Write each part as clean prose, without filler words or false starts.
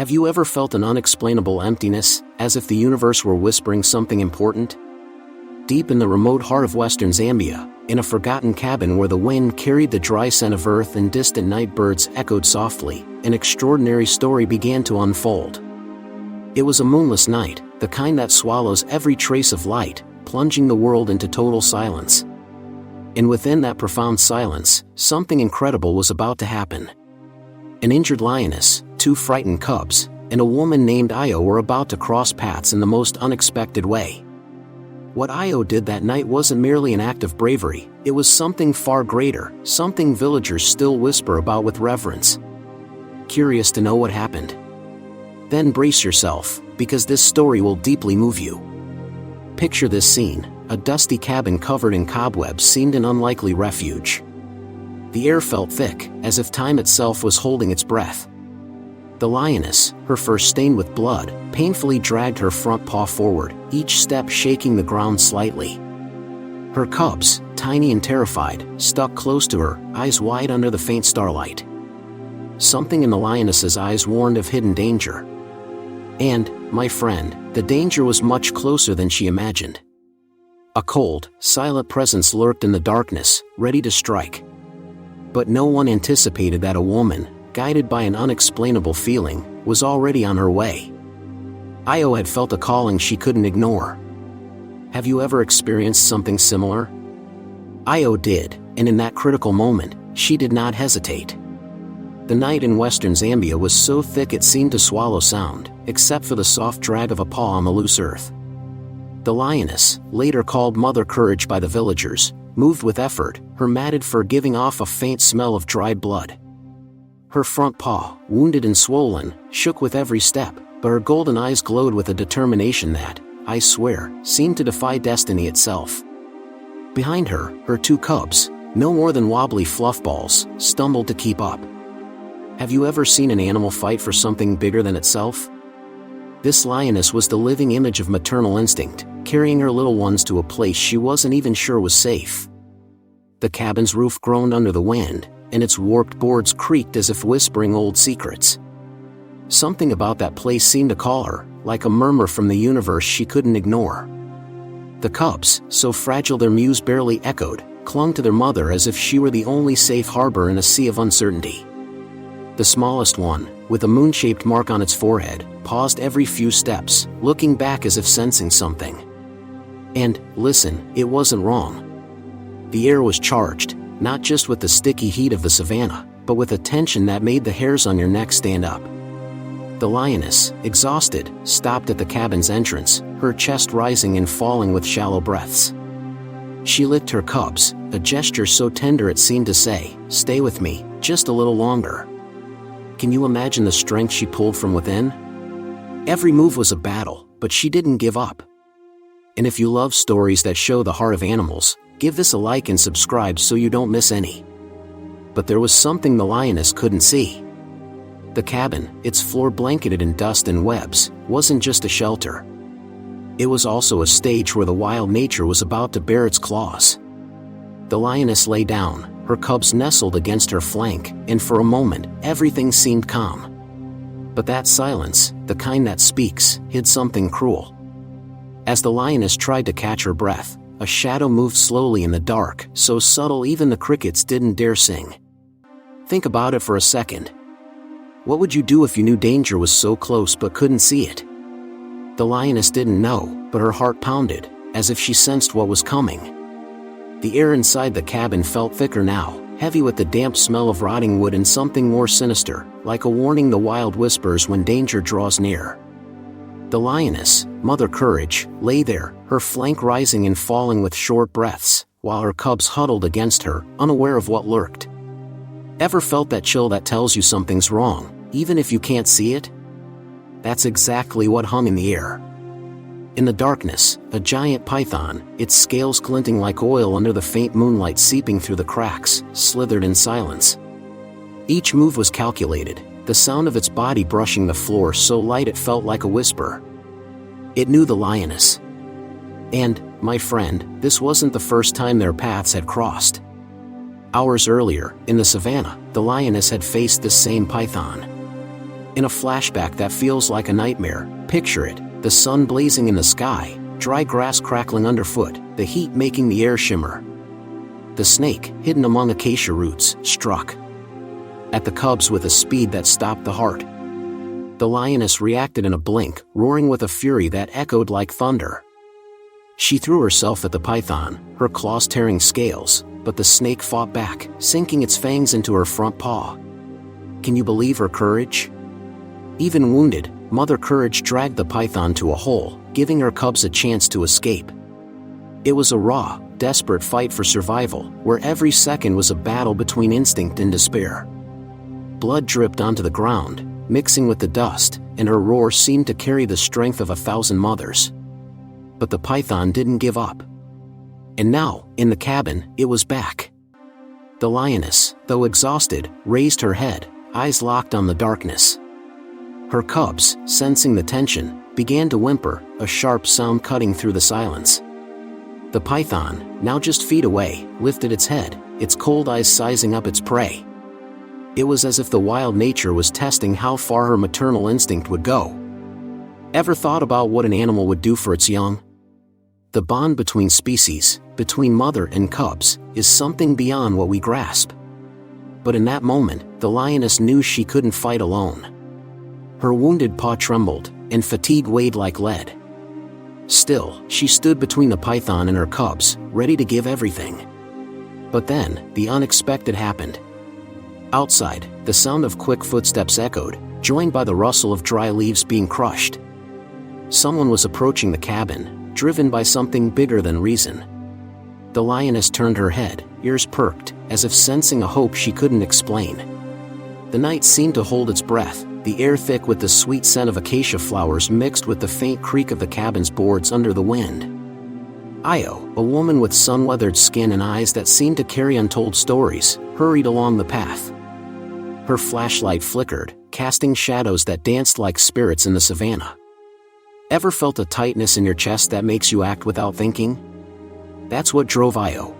Have you ever felt an unexplainable emptiness, as if the universe were whispering something important? Deep in the remote heart of western Zambia, in a forgotten cabin where the wind carried the dry scent of earth and distant night birds echoed softly, an extraordinary story began to unfold. It was a moonless night, the kind that swallows every trace of light, plunging the world into total silence. And within that profound silence, something incredible was about to happen. An injured lioness, 2 frightened cubs, and a woman named Io were about to cross paths in the most unexpected way. What Io did that night wasn't merely an act of bravery, it was something far greater, something villagers still whisper about with reverence. Curious to know what happened? Then brace yourself, because this story will deeply move you. Picture this scene: a dusty cabin covered in cobwebs seemed an unlikely refuge. The air felt thick, as if time itself was holding its breath. The lioness, her fur stained with blood, painfully dragged her front paw forward, each step shaking the ground slightly. Her cubs, tiny and terrified, stuck close to her, eyes wide under the faint starlight. Something in the lioness's eyes warned of hidden danger. And, my friend, the danger was much closer than she imagined. A cold, silent presence lurked in the darkness, ready to strike. But no one anticipated that a woman, guided by an unexplainable feeling, was already on her way. Io had felt a calling she couldn't ignore. Have you ever experienced something similar? Io did, and in that critical moment, she did not hesitate. The night in western Zambia was so thick it seemed to swallow sound, except for the soft drag of a paw on the loose earth. The lioness, later called Mother Courage by the villagers, moved with effort, her matted fur giving off a faint smell of dried blood. Her front paw, wounded and swollen, shook with every step, but her golden eyes glowed with a determination that, I swear, seemed to defy destiny itself. Behind her, her 2 cubs, no more than wobbly fluff balls, stumbled to keep up. Have you ever seen an animal fight for something bigger than itself? This lioness was the living image of maternal instinct, carrying her little ones to a place she wasn't even sure was safe. The cabin's roof groaned under the wind, and its warped boards creaked as if whispering old secrets. Something about that place seemed to call her, like a murmur from the universe she couldn't ignore. The cubs, so fragile their mews barely echoed, clung to their mother as if she were the only safe harbor in a sea of uncertainty. The smallest one, with a moon-shaped mark on its forehead, paused every few steps, looking back as if sensing something. And, listen, it wasn't wrong. The air was charged, not just with the sticky heat of the savannah, but with a tension that made the hairs on your neck stand up. The lioness, exhausted, stopped at the cabin's entrance, her chest rising and falling with shallow breaths. She licked her cubs, a gesture so tender it seemed to say, "Stay with me, just a little longer." Can you imagine the strength she pulled from within? Every move was a battle, but she didn't give up. And if you love stories that show the heart of animals, give this a like and subscribe so you don't miss any. But there was something the lioness couldn't see. The cabin, its floor blanketed in dust and webs, wasn't just a shelter. It was also a stage where the wild nature was about to bare its claws. The lioness lay down, her cubs nestled against her flank, and for a moment, everything seemed calm. But that silence, the kind that speaks, hid something cruel. As the lioness tried to catch her breath, a shadow moved slowly in the dark, so subtle even the crickets didn't dare sing. Think about it for a second. What would you do if you knew danger was so close but couldn't see it? The lioness didn't know, but her heart pounded, as if she sensed what was coming. The air inside the cabin felt thicker now, heavy with the damp smell of rotting wood and something more sinister, like a warning the wild whispers when danger draws near. The lioness, Mother Courage, lay there, her flank rising and falling with short breaths, while her cubs huddled against her, unaware of what lurked. Ever felt that chill that tells you something's wrong, even if you can't see it? That's exactly what hung in the air. In the darkness, a giant python, its scales glinting like oil under the faint moonlight seeping through the cracks, slithered in silence. Each move was calculated, the sound of its body brushing the floor so light it felt like a whisper. It knew the lioness. And, my friend, this wasn't the first time their paths had crossed. Hours earlier, in the savannah, the lioness had faced this same python. In a flashback that feels like a nightmare, picture it: the sun blazing in the sky, dry grass crackling underfoot, the heat making the air shimmer. The snake, hidden among acacia roots, struck at the cubs with a speed that stopped the heart. The lioness reacted in a blink, roaring with a fury that echoed like thunder. She threw herself at the python, her claws tearing scales, but the snake fought back, sinking its fangs into her front paw. Can you believe her courage? Even wounded, Mother Courage dragged the python to a hole, giving her cubs a chance to escape. It was a raw, desperate fight for survival, where every second was a battle between instinct and despair. Blood dripped onto the ground, mixing with the dust, and her roar seemed to carry the strength of 1,000 mothers. But the python didn't give up. And now, in the cabin, it was back. The lioness, though exhausted, raised her head, eyes locked on the darkness. Her cubs, sensing the tension, began to whimper, a sharp sound cutting through the silence. The python, now just feet away, lifted its head, its cold eyes sizing up its prey. It was as if the wild nature was testing how far her maternal instinct would go. Ever thought about what an animal would do for its young? The bond between species, between mother and cubs, is something beyond what we grasp. But in that moment, the lioness knew she couldn't fight alone. Her wounded paw trembled, and fatigue weighed like lead. Still, she stood between the python and her cubs, ready to give everything. But then, the unexpected happened. Outside, the sound of quick footsteps echoed, joined by the rustle of dry leaves being crushed. Someone was approaching the cabin, driven by something bigger than reason. The lioness turned her head, ears perked, as if sensing a hope she couldn't explain. The night seemed to hold its breath, the air thick with the sweet scent of acacia flowers mixed with the faint creak of the cabin's boards under the wind. Io, a woman with sun-weathered skin and eyes that seemed to carry untold stories, hurried along the path. Her flashlight flickered, casting shadows that danced like spirits in the savannah. Ever felt a tightness in your chest that makes you act without thinking? That's what drove Io.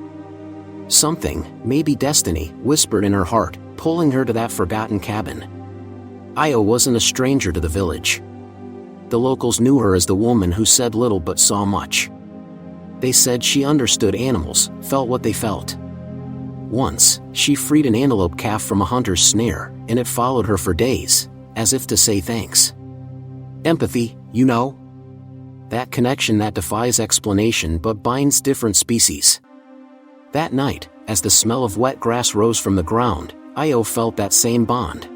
Something, maybe destiny, whispered in her heart, pulling her to that forgotten cabin. Io wasn't a stranger to the village. The locals knew her as the woman who said little but saw much. They said she understood animals, felt what they felt. Once, she freed an antelope calf from a hunter's snare, and it followed her for days, as if to say thanks. Empathy, you know? That connection that defies explanation but binds different species. That night, as the smell of wet grass rose from the ground, Io felt that same bond.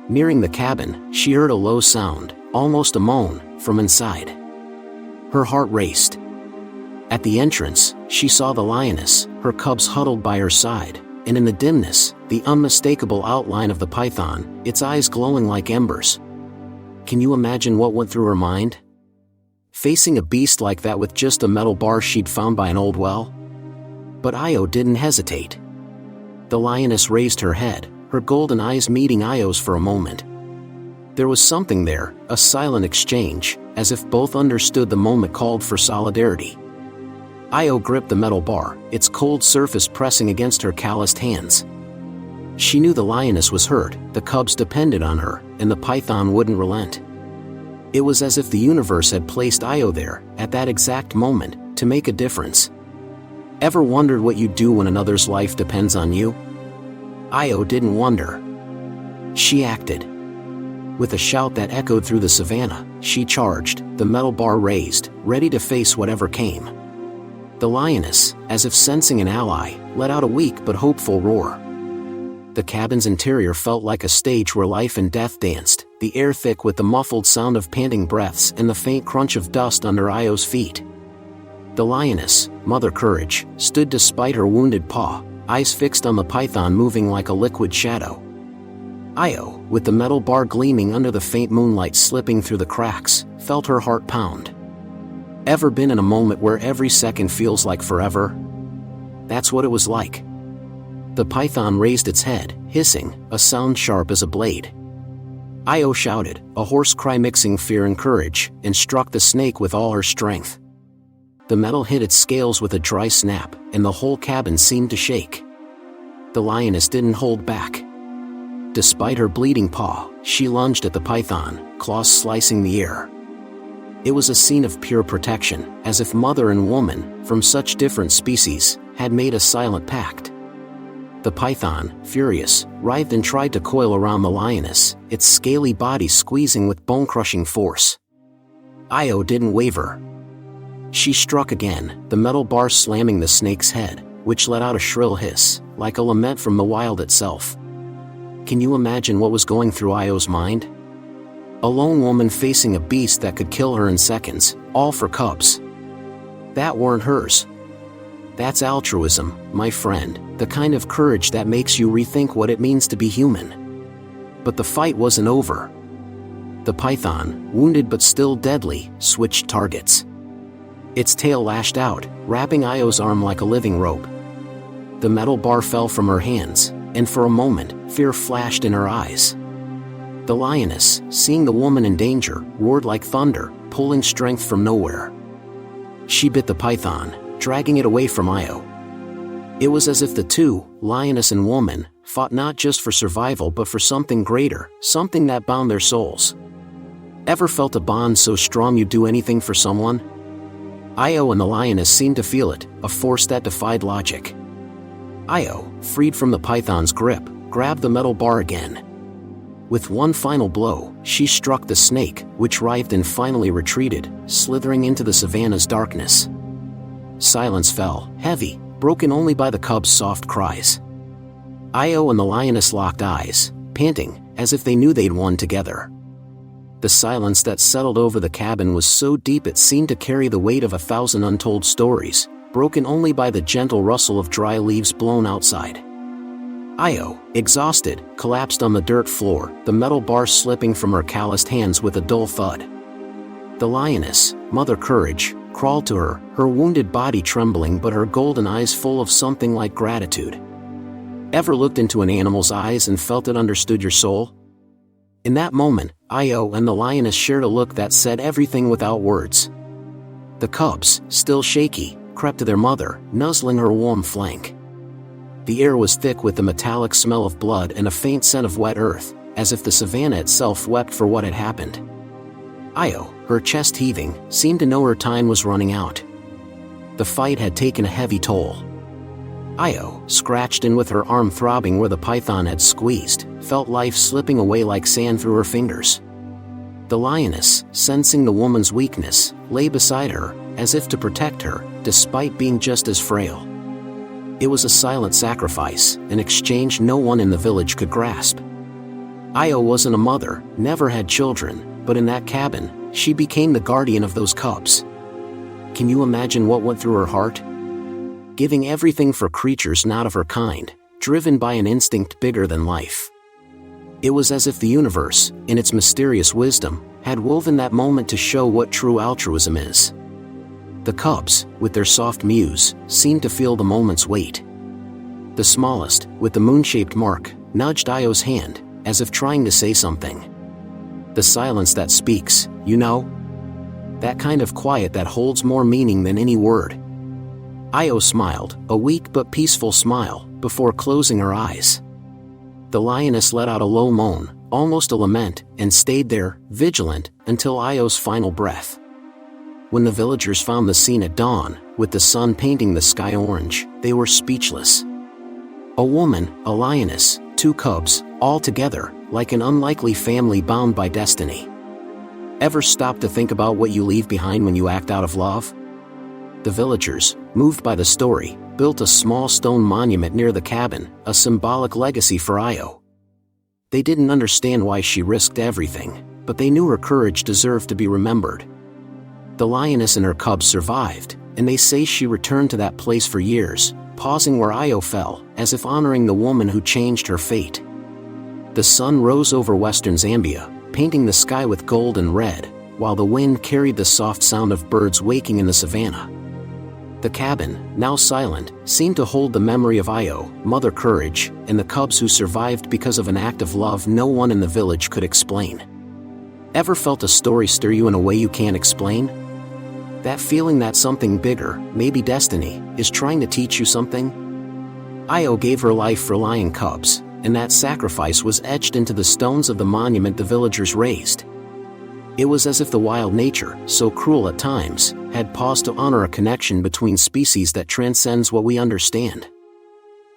Nearing the cabin, she heard a low sound, almost a moan, from inside. Her heart raced. At the entrance, she saw the lioness, her cubs huddled by her side, and in the dimness, the unmistakable outline of the python, its eyes glowing like embers. Can you imagine what went through her mind? Facing a beast like that with just a metal bar she'd found by an old well? But Io didn't hesitate. The lioness raised her head, her golden eyes meeting Io's for a moment. There was something there, a silent exchange, as if both understood the moment called for solidarity. Io gripped the metal bar, its cold surface pressing against her calloused hands. She knew the lioness was hurt, the cubs depended on her, and the python wouldn't relent. It was as if the universe had placed Io there, at that exact moment, to make a difference. Ever wondered what you'd do when another's life depends on you? Io didn't wonder. She acted. With a shout that echoed through the savannah, she charged, the metal bar raised, ready to face whatever came. The lioness, as if sensing an ally, let out a weak but hopeful roar. The cabin's interior felt like a stage where life and death danced, the air thick with the muffled sound of panting breaths and the faint crunch of dust under Io's feet. The lioness, Mother Courage, stood despite her wounded paw, eyes fixed on the python moving like a liquid shadow. Io, with the metal bar gleaming under the faint moonlight slipping through the cracks, felt her heart pound. Ever been in a moment where every second feels like forever? That's what it was like. The python raised its head, hissing, a sound sharp as a blade. Io shouted, a hoarse cry mixing fear and courage, and struck the snake with all her strength. The metal hit its scales with a dry snap, and the whole cabin seemed to shake. The lioness didn't hold back. Despite her bleeding paw, she lunged at the python, claws slicing the air. It was a scene of pure protection, as if mother and woman, from such different species, had made a silent pact. The python, furious, writhed and tried to coil around the lioness, its scaly body squeezing with bone-crushing force. Io didn't waver. She struck again, the metal bar slamming the snake's head, which let out a shrill hiss, like a lament from the wild itself. Can you imagine what was going through Io's mind? A lone woman facing a beast that could kill her in seconds, all for cubs. That weren't hers. That's altruism, my friend, the kind of courage that makes you rethink what it means to be human. But the fight wasn't over. The python, wounded but still deadly, switched targets. Its tail lashed out, wrapping Io's arm like a living rope. The metal bar fell from her hands, and for a moment, fear flashed in her eyes. The lioness, seeing the woman in danger, roared like thunder, pulling strength from nowhere. She bit the python, dragging it away from Io. It was as if the two, lioness and woman, fought not just for survival but for something greater, something that bound their souls. Ever felt a bond so strong you'd do anything for someone? Io and the lioness seemed to feel it, a force that defied logic. Io, freed from the python's grip, grabbed the metal bar again. With one final blow, she struck the snake, which writhed and finally retreated, slithering into the savanna's darkness. Silence fell, heavy, broken only by the cubs' soft cries. Io and the lioness locked eyes, panting, as if they knew they'd won together. The silence that settled over the cabin was so deep it seemed to carry the weight of 1,000 untold stories, broken only by the gentle rustle of dry leaves blown outside. Io, exhausted, collapsed on the dirt floor, the metal bar slipping from her calloused hands with a dull thud. The lioness, Mother Courage, crawled to her, her wounded body trembling but her golden eyes full of something like gratitude. Ever looked into an animal's eyes and felt it understood your soul? In that moment, Io and the lioness shared a look that said everything without words. The cubs, still shaky, crept to their mother, nuzzling her warm flank. The air was thick with the metallic smell of blood and a faint scent of wet earth, as if the savanna itself wept for what had happened. Io, her chest heaving, seemed to know her time was running out. The fight had taken a heavy toll. Io, scratched and with her arm throbbing where the python had squeezed, felt life slipping away like sand through her fingers. The lioness, sensing the woman's weakness, lay beside her, as if to protect her, despite being just as frail. It was a silent sacrifice, an exchange no one in the village could grasp. Io wasn't a mother, never had children, but in that cabin, she became the guardian of those cubs. Can you imagine what went through her heart? Giving everything for creatures not of her kind, driven by an instinct bigger than life. It was as if the universe, in its mysterious wisdom, had woven that moment to show what true altruism is. The cubs, with their soft mews, seemed to feel the moment's weight. The smallest, with the moon-shaped mark, nudged Io's hand, as if trying to say something. The silence that speaks, you know? That kind of quiet that holds more meaning than any word. Io smiled, a weak but peaceful smile, before closing her eyes. The lioness let out a low moan, almost a lament, and stayed there, vigilant, until Io's final breath. When the villagers found the scene at dawn, with the sun painting the sky orange, they were speechless. A woman, a lioness, two cubs, all together, like an unlikely family bound by destiny. Ever stop to think about what you leave behind when you act out of love? The villagers, moved by the story, built a small stone monument near the cabin, a symbolic legacy for Io. They didn't understand why she risked everything, but they knew her courage deserved to be remembered. The lioness and her cubs survived, and they say she returned to that place for years, pausing where Io fell, as if honoring the woman who changed her fate. The sun rose over western Zambia, painting the sky with gold and red, while the wind carried the soft sound of birds waking in the savanna. The cabin, now silent, seemed to hold the memory of Io, Mother Courage, and the cubs who survived because of an act of love no one in the village could explain. Ever felt a story stir you in a way you can't explain? That feeling that something bigger, maybe destiny, is trying to teach you something? Io gave her life for lion cubs, and that sacrifice was etched into the stones of the monument the villagers raised. It was as if the wild nature, so cruel at times, had paused to honor a connection between species that transcends what we understand.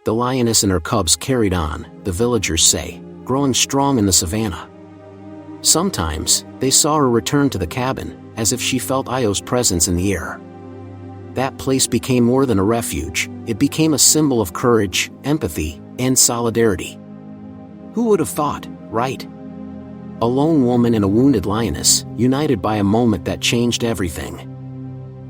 The lioness and her cubs carried on, the villagers say, growing strong in the savannah. Sometimes, they saw her return to the cabin, as if she felt Io's presence in the air. That place became more than a refuge, it became a symbol of courage, empathy, and solidarity. Who would have thought, right? A lone woman and a wounded lioness, united by a moment that changed everything.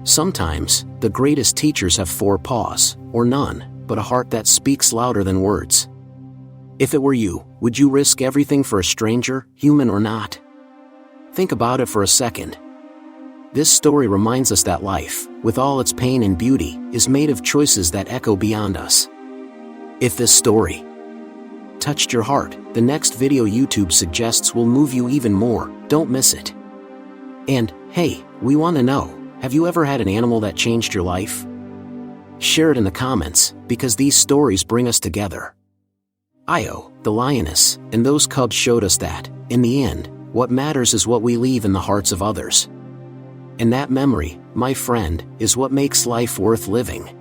Sometimes, the greatest teachers have 4 paws, or none, but a heart that speaks louder than words. If it were you, would you risk everything for a stranger, human or not? Think about it for a second. This story reminds us that life, with all its pain and beauty, is made of choices that echo beyond us. If this story touched your heart, the next video YouTube suggests will move you even more, don't miss it. And, hey, we want to know, have you ever had an animal that changed your life? Share it in the comments, because these stories bring us together. Io, the lioness, and those cubs showed us that, in the end, what matters is what we leave in the hearts of others. And that memory, my friend, is what makes life worth living.